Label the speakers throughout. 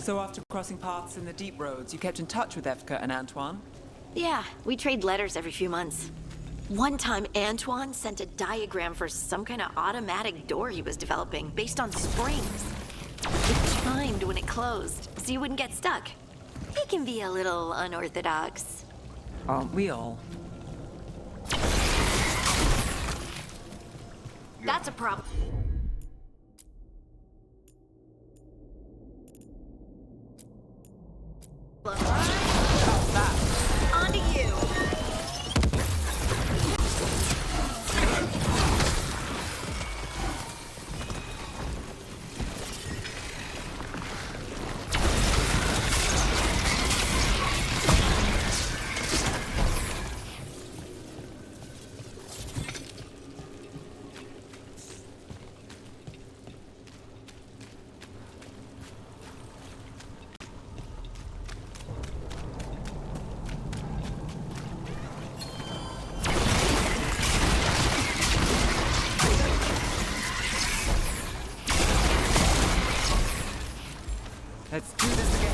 Speaker 1: So after crossing paths in the deep roads, you kept in touch with Evka and Antoine?
Speaker 2: Yeah, we trade letters every few months. One time, Antoine sent a diagram for some kind of automatic door he was developing based on springs. It chimed when it closed, so you wouldn't get stuck. He can be a little unorthodox.
Speaker 1: Aren't we all?
Speaker 2: That's a problem.
Speaker 1: How's that?
Speaker 2: On to you.
Speaker 1: Let's do this again.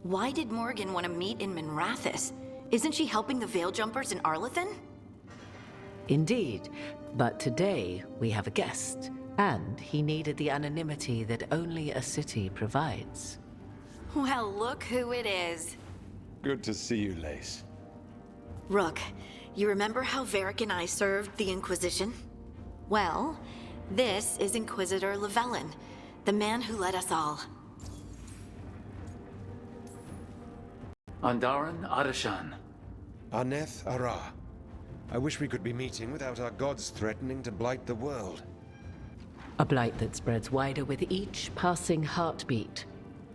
Speaker 2: Why did Morgan want to meet in Minrathous? Isn't she helping the Veil Jumpers in Arlathan?
Speaker 3: Indeed, but today we have a guest, and he needed the anonymity that only a city provides.
Speaker 2: Well, look who it is.
Speaker 4: Good to see you, Lace.
Speaker 2: Rook, you remember how Varric and I served the Inquisition? Well, this is Inquisitor Llewellyn, the man who led us all.
Speaker 5: Andaran Adashan.
Speaker 4: Aneth Ara. I wish we could be meeting without our gods threatening to blight the world.
Speaker 3: A blight that spreads wider with each passing heartbeat.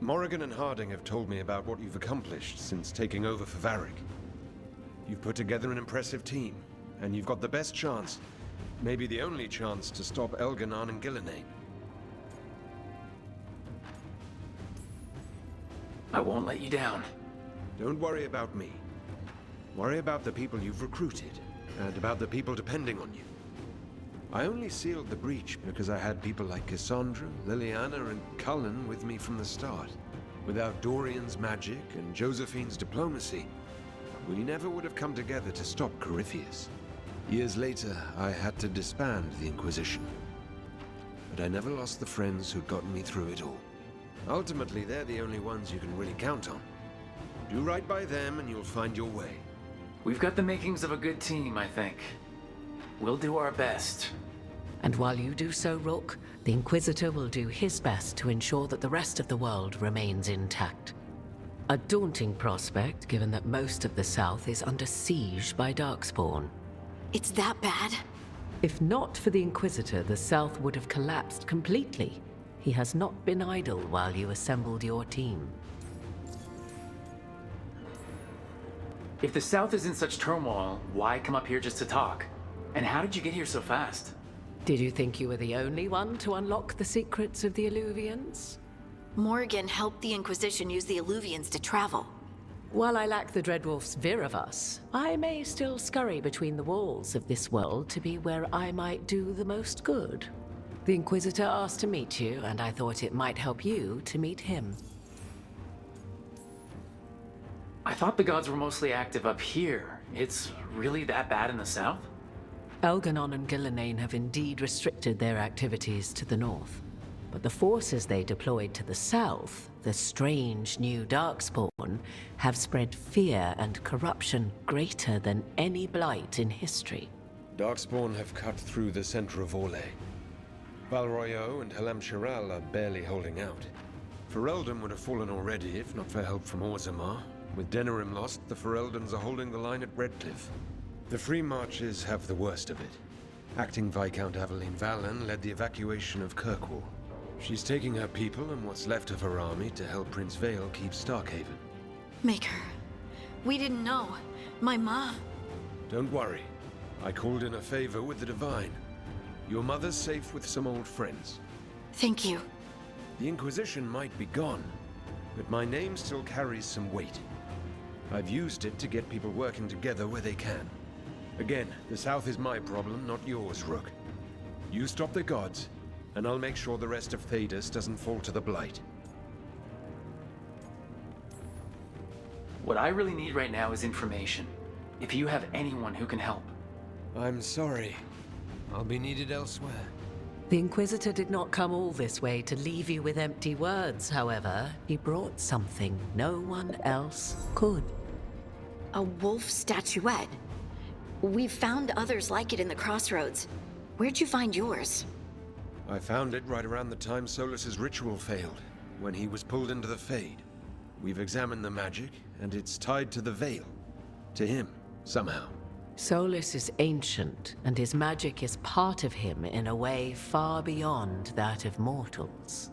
Speaker 4: Morrigan and Harding have told me about what you've accomplished since taking over for Varric. You've put together an impressive team, and you've got the best chance, maybe the only chance, to stop Elganon and Gillenane.
Speaker 5: I won't let you down.
Speaker 4: Don't worry about me. Worry about the people you've recruited, and about the people depending on you. I only sealed the breach because I had people like Cassandra, Liliana, and Cullen with me from the start. Without Dorian's magic and Josephine's diplomacy, we never would have come together to stop Corypheus. Years later, I had to disband the Inquisition. But I never lost the friends who'd gotten me through it all. Ultimately, they're the only ones you can really count on. Do right by them and you'll find your way.
Speaker 5: We've got the makings of a good team, I think. We'll do our best.
Speaker 3: And while you do so, Rook, the Inquisitor will do his best to ensure that the rest of the world remains intact. A daunting prospect, given that most of the South is under siege by Darkspawn.
Speaker 2: It's that bad?
Speaker 3: If not for the Inquisitor, the South would have collapsed completely. He has not been idle while you assembled your team.
Speaker 5: If the South is in such turmoil, why come up here just to talk? And how did you get here so fast?
Speaker 3: Did you think you were the only one to unlock the secrets of the Illuvians?
Speaker 2: Morgan helped the Inquisition use the Illuvians to travel.
Speaker 3: While I lack the Dreadwolf's Viravus, I may still scurry between the walls of this world to be where I might do the most good. The Inquisitor asked to meet you, and I thought it might help you to meet him.
Speaker 5: I thought the gods were mostly active up here. It's really that bad in the South?
Speaker 3: Elganon and Gillenane have indeed restricted their activities to the north. But the forces they deployed to the south, the strange new Darkspawn, have spread fear and corruption greater than any blight in history.
Speaker 4: Darkspawn have cut through the center of Orlais. Valroyo and Helem Shiral are barely holding out. Ferelden would have fallen already if not for help from Orzammar. With Denerim lost, the Fereldans are holding the line at Redcliffe. The Free Marches have the worst of it. Acting Viscount Aveline Valen led the evacuation of Kirkwall. She's taking her people and what's left of her army to help Prince Vale keep Starkhaven.
Speaker 2: Maker, we didn't know. My mom.
Speaker 4: Don't worry. I called in a favor with the Divine. Your mother's safe with some old friends.
Speaker 2: Thank you.
Speaker 4: The Inquisition might be gone, but my name still carries some weight. I've used it to get people working together where they can. Again, the South is my problem, not yours, Rook. You stop the gods, and I'll make sure the rest of Thedas doesn't fall to the Blight.
Speaker 5: What I really need right now is information. If you have anyone who can help.
Speaker 4: I'm sorry. I'll be needed elsewhere.
Speaker 3: The Inquisitor did not come all this way to leave you with empty words, however. He brought something no one else could.
Speaker 2: A wolf statuette. We've found others like it in the crossroads. Where'd you find yours?
Speaker 4: I found it right around the time Solus's ritual failed, when he was pulled into the Fade. We've examined the magic, and it's tied to the Veil. To him, somehow.
Speaker 3: Solus is ancient, and his magic is part of him in a way far beyond that of mortals.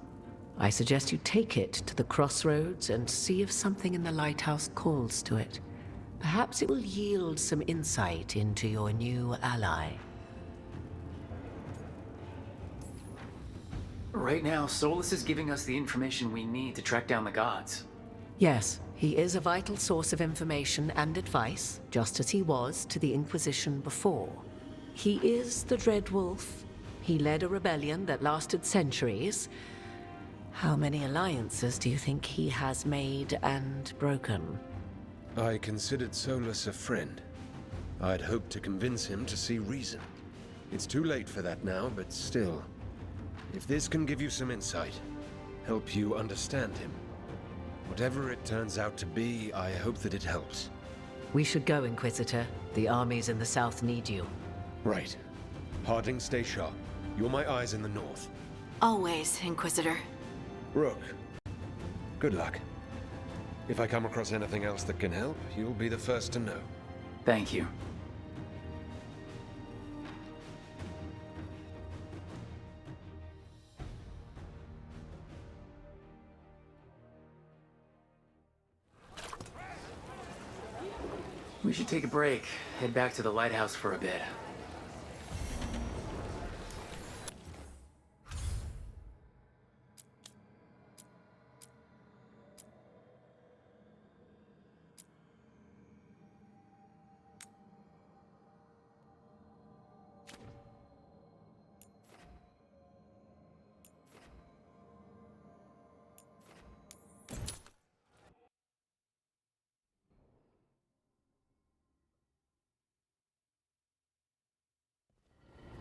Speaker 3: I suggest you take it to the crossroads and see if something in the lighthouse calls to it. Perhaps it will yield some insight into your new ally.
Speaker 5: Right now, Solus is giving us the information we need to track down the gods.
Speaker 3: Yes, he is a vital source of information and advice, just as he was to the Inquisition before. He is the Dread Wolf. He led a rebellion that lasted centuries. How many alliances do you think he has made and broken?
Speaker 4: I considered Solus a friend. I'd hoped to convince him to see reason. It's too late for that now, but still. If this can give you some insight, help you understand him. Whatever it turns out to be, I hope that it helps.
Speaker 3: We should go, Inquisitor. The armies in the south need you.
Speaker 4: Right. Harding, stay sharp. You're my eyes in the north.
Speaker 2: Always, Inquisitor.
Speaker 4: Rook, good luck. If I come across anything else that can help, you'll be the first to know.
Speaker 5: Thank you. We should take a break, head back to the lighthouse for a bit.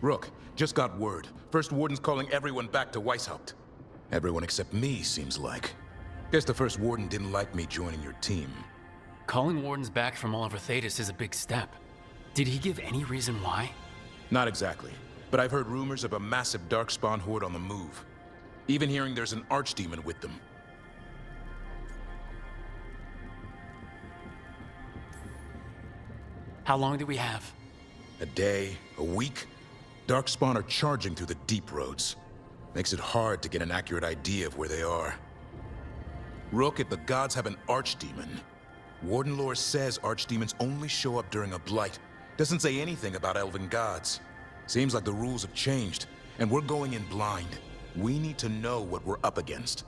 Speaker 6: Rook, just got word. First Warden's calling everyone back to Weishaupt. Everyone except me, seems like. Guess the First Warden didn't like me joining your team.
Speaker 5: Calling wardens back from all over Thedas is a big step. Did he give any reason why?
Speaker 6: Not exactly, but I've heard rumors of a massive Darkspawn horde on the move. Even hearing there's an archdemon with them.
Speaker 5: How long do we have?
Speaker 6: A day, a week? Darkspawn are charging through the deep roads. Makes it hard to get an accurate idea of where they are. Rook, if the gods have an archdemon, Warden lore says archdemons only show up during a blight. Doesn't say anything about elven gods. Seems like the rules have changed, and we're going in blind. We need to know what we're up against.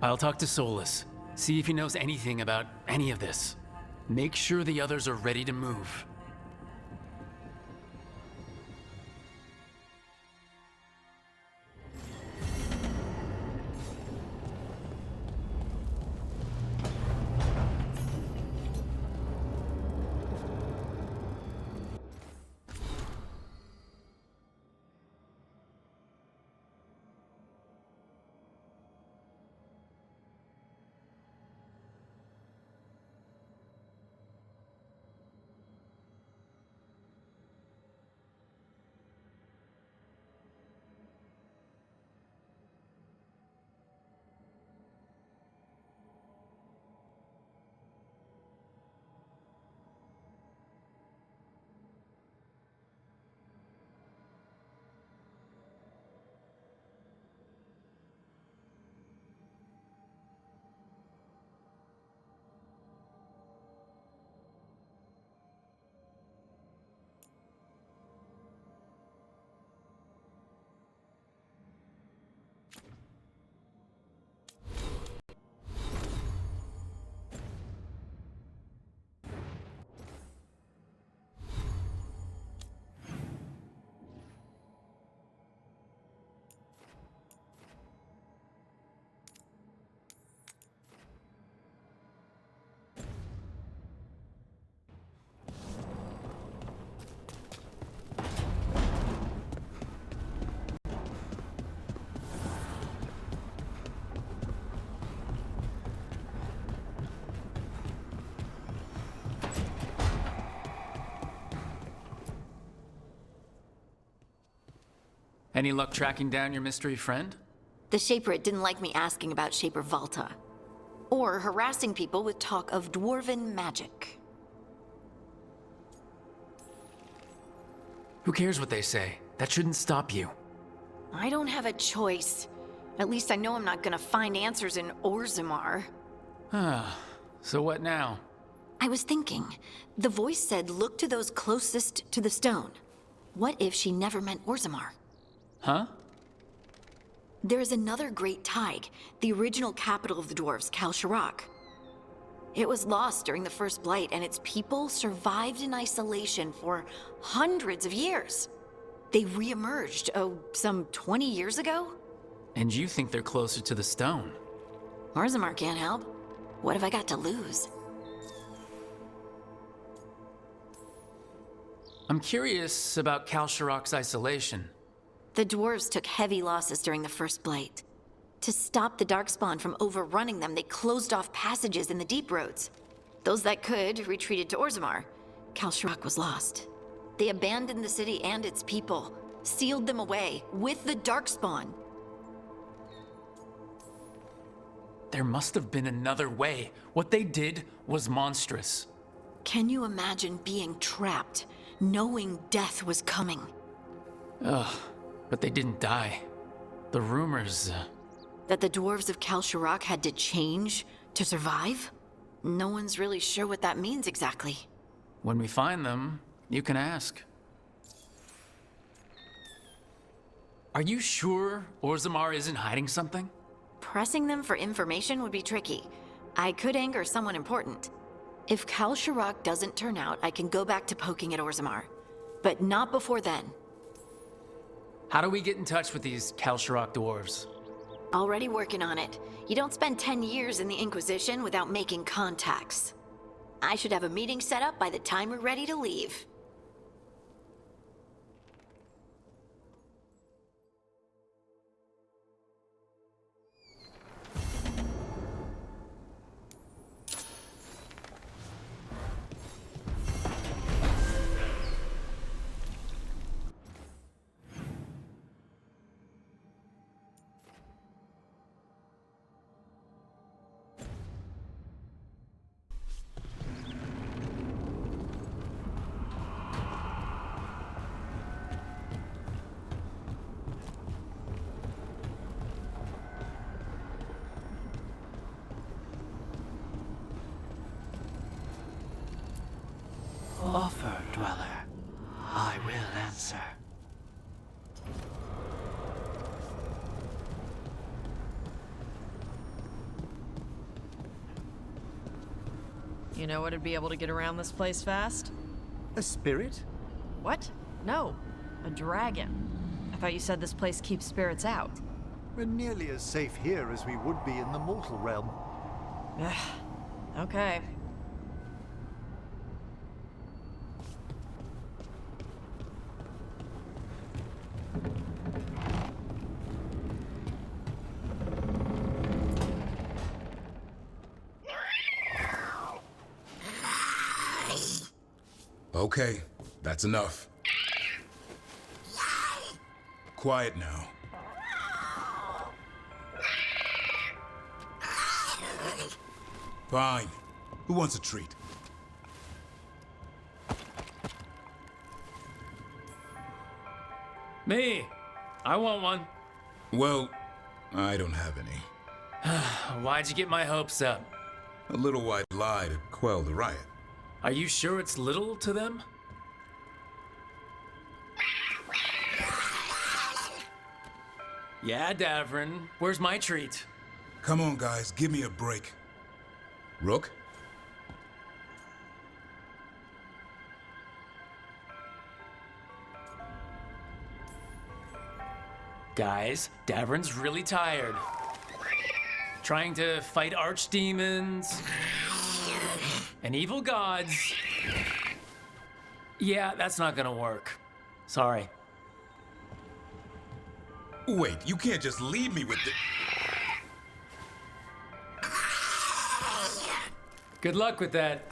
Speaker 5: I'll talk to Solus, see if he knows anything about any of this. Make sure the others are ready to move. Any luck tracking down your mystery friend?
Speaker 2: The Shaper didn't like me asking about Shaper Volta. Or harassing people with talk of dwarven magic.
Speaker 5: Who cares what they say? That shouldn't stop you.
Speaker 2: I don't have a choice. At least I know I'm not gonna find answers in Orzammar.
Speaker 5: So what now?
Speaker 2: I was thinking, the voice said look to those closest to the stone. What if she never meant Orzammar?
Speaker 5: Huh?
Speaker 2: There is another great Tig, the original capital of the dwarves, Kalsharak. It was lost during the First Blight, and its people survived in isolation for hundreds of years. They re-emerged, some 20 years ago?
Speaker 5: And you think they're closer to the stone?
Speaker 2: Orzammar can't help. What have I got to lose?
Speaker 5: I'm curious about Kalsharak's isolation.
Speaker 2: The dwarves took heavy losses during the First Blight. To stop the Darkspawn from overrunning them, they closed off passages in the deep roads. Those that could retreated to Orzammar. Kalsharak was lost. They abandoned the city and its people, sealed them away with the Darkspawn.
Speaker 5: There must have been another way. What they did was monstrous.
Speaker 2: Can you imagine being trapped, knowing death was coming?
Speaker 5: Ugh, but they didn't die. The rumors...
Speaker 2: That the dwarves of Kalsharak had to change to survive? No one's really sure what that means exactly.
Speaker 5: When we find them, you can ask. Are you sure Orzammar isn't hiding something?
Speaker 2: Pressing them for information would be tricky. I could anger someone important. If Kalsharak doesn't turn out, I can go back to poking at Orzammar. But not before then.
Speaker 5: How do we get in touch with these Kalsharak dwarves?
Speaker 2: Already working on it. You don't spend 10 years in the Inquisition without making contacts. I should have a meeting set up by the time we're ready to leave.
Speaker 7: Offer, Dweller. I will answer.
Speaker 8: You know what'd be able to get around this place fast?
Speaker 7: A spirit?
Speaker 8: What? No. A dragon. I thought you said this place keeps spirits out.
Speaker 7: We're nearly as safe here as we would be in the mortal realm.
Speaker 8: Okay.
Speaker 6: Okay, that's enough. Quiet now. Fine. Who wants a treat?
Speaker 5: Me! I want one.
Speaker 6: Well, I don't have any.
Speaker 5: Why'd you get my hopes up?
Speaker 6: A little white lie to quell the riot.
Speaker 5: Are you sure it's little to them? Yeah, Davrin. Where's my treat?
Speaker 6: Come on, guys, give me a break. Rook?
Speaker 5: Guys, Davrin's really tired. Trying to fight archdemons and evil gods. Yeah, that's not gonna work. Sorry.
Speaker 6: Wait, you can't just leave me with the...
Speaker 5: Good luck with that.